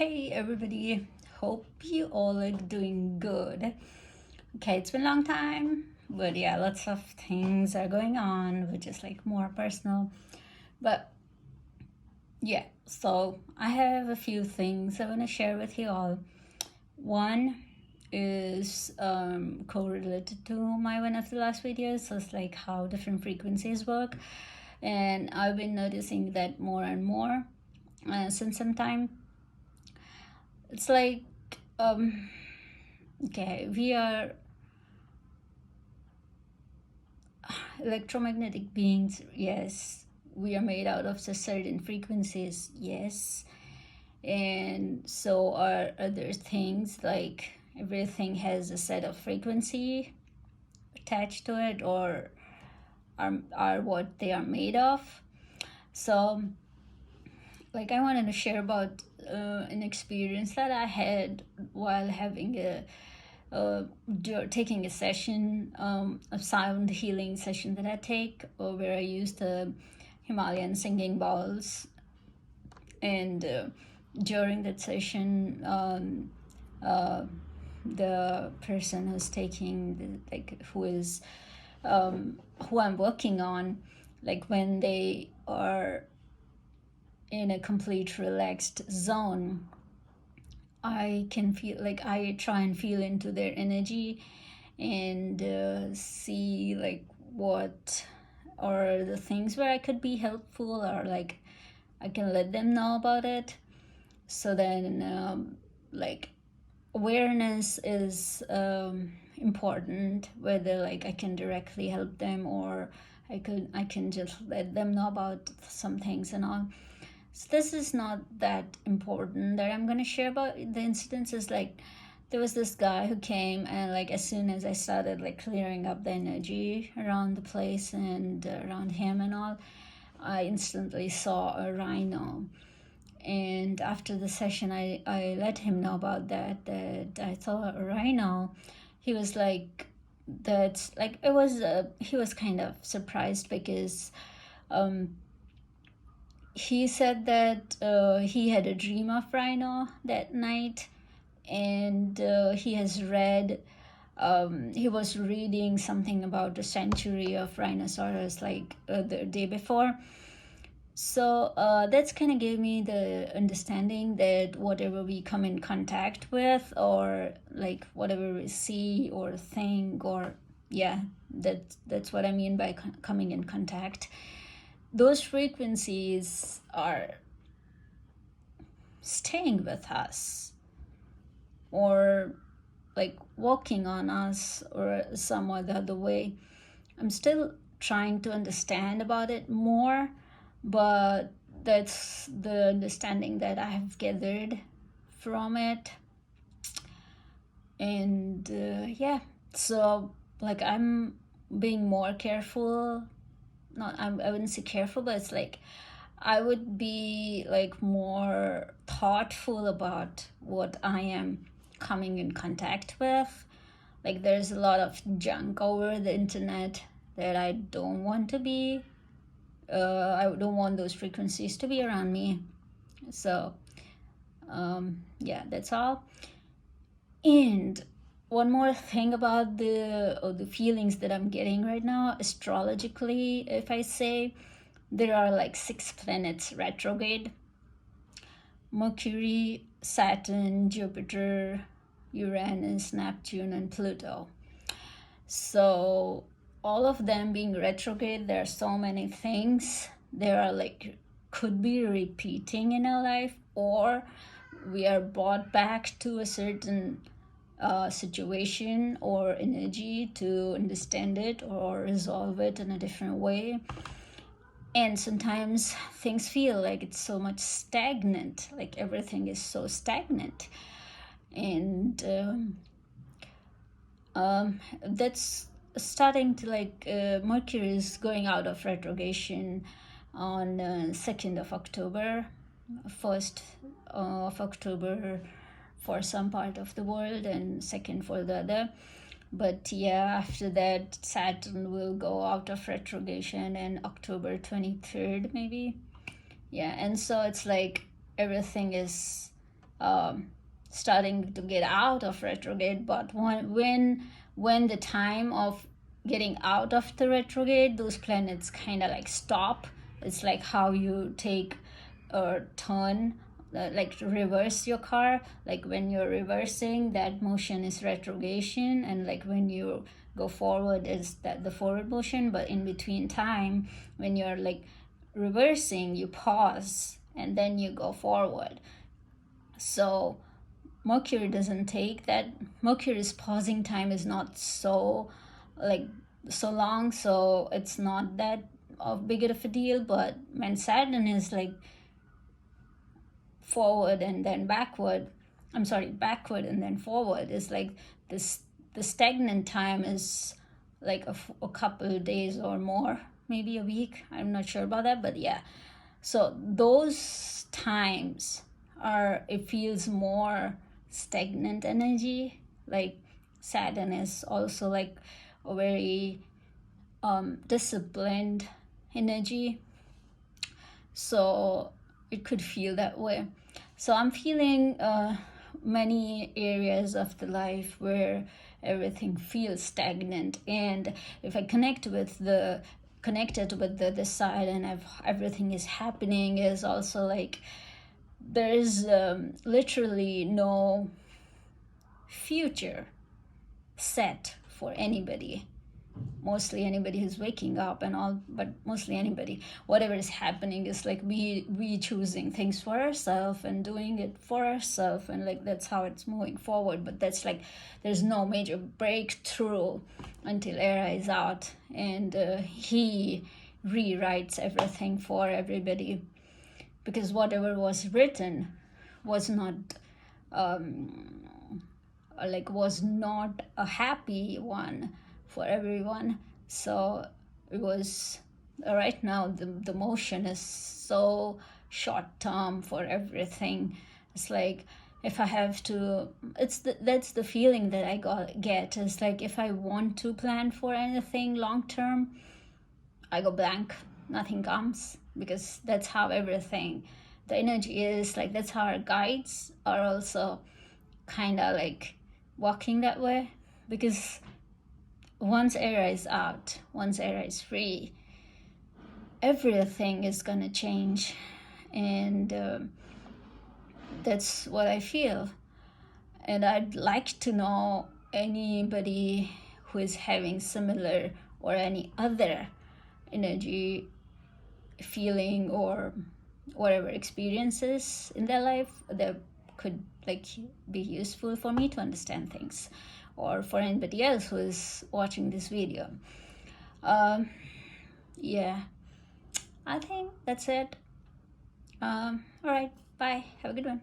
Hey everybody, hope you all are doing good. Okay, it's been a long time, but yeah, lots of things are going on, which is like more personal. But yeah, so I have a few things I want to share with you all. One is correlated to my one of the last videos, so it's like how different frequencies work. And I've been noticing that more and more since some time. It's like, okay, we are electromagnetic beings, yes. We are made out of certain frequencies, yes. And so are other things, like everything has a set of frequency attached to it, or are what they are made of. So like I wanted to share about an experience that I had while having taking a session, a sound healing session that I take, where I use the Himalayan singing bowls. And during that session, the person who's taking who I'm working on, like when they are in a complete relaxed zone, I can feel, like I try and feel into their energy and see like what are the things where I could be helpful, or like I can let them know about it. So then like awareness is important, whether like I can directly help them, or I can just let them know about some things and all. So this is not that important that I'm going to share about the incidents. Is like there was this guy who came, and like as soon as I started like clearing up the energy around the place and around him and all, I instantly saw a rhino. And after the session, I let him know about that I saw a rhino. He was like, that's like, it was he was kind of surprised because he said that he had a dream of rhino that night. And he has read, he was reading something about the century of rhinoceros like the day before. So that's kind of gave me the understanding that whatever we come in contact with, or like whatever we see or think, or yeah, that's what I mean by coming in contact. Those frequencies are staying with us, or like walking on us, or some other way. I'm still trying to understand about it more, but that's the understanding that I have gathered from it. And yeah, so like I'm being more careful. Not, I wouldn't say careful, but it's like I would be like more thoughtful about what I am coming in contact with. Like there's a lot of junk over the internet that I don't want to be. I don't want those frequencies to be around me. So yeah, that's all. And one more thing about the feelings that I'm getting right now, astrologically, if I say, there are like 6 planets retrograde: Mercury, Saturn, Jupiter, Uranus, Neptune, and Pluto. So all of them being retrograde, there are so many things. There are like, could be repeating in our life, or we are brought back to a certain situation or energy to understand it or resolve it in a different way. And sometimes things feel like it's so much stagnant, like everything is so stagnant. And that's starting to like, Mercury is going out of retrogression on 2nd of October, 1st of October for some part of the world, and 2nd for the other. But yeah, after that Saturn will go out of retrogression in October 23rd maybe. Yeah, and so it's like everything is starting to get out of retrograde. But when the time of getting out of the retrograde, those planets kind of like stop. It's like how you take a turn, like to reverse your car. Like when you're reversing, that motion is retrogression, and like when you go forward is that the forward motion. But in between time, when you're like reversing, you pause and then you go forward. So Mercury doesn't take that. Mercury's pausing time is not so like so long, so it's not that big of a deal. But when Saturn is like forward and then backward, backward and then forward, is like this, the stagnant time is like a couple of days or more, maybe a week, I'm not sure about that, but yeah. So those times are, it feels more stagnant energy. Like Saturn is also like a very disciplined energy, so it could feel that way. So I'm feeling many areas of the life where everything feels stagnant, and if I connected with the this side, and everything is happening, is also like there is literally no future set for anybody. Mostly anybody who's waking up and all, but mostly anybody, whatever is happening is like we choosing things for ourselves and doing it for ourselves, and like that's how it's moving forward. But that's like there's no major breakthrough until Era is out, and he rewrites everything for everybody, because whatever was written was not was not a happy one for everyone. So it was right now the motion is so short term for everything. It's like if I have to, that's the feeling that I get. It's like if I want to plan for anything long term, I go blank, nothing comes, because that's how everything, the energy is like, that's how our guides are also kind of like walking that way. Because once Era is out, once Era is free, everything is gonna change, and that's what I feel. And I'd like to know anybody who is having similar or any other energy feeling or whatever experiences in their life that could like be useful for me to understand things, or for anybody else who is watching this video. Yeah, I think that's it. All right, bye, have a good one.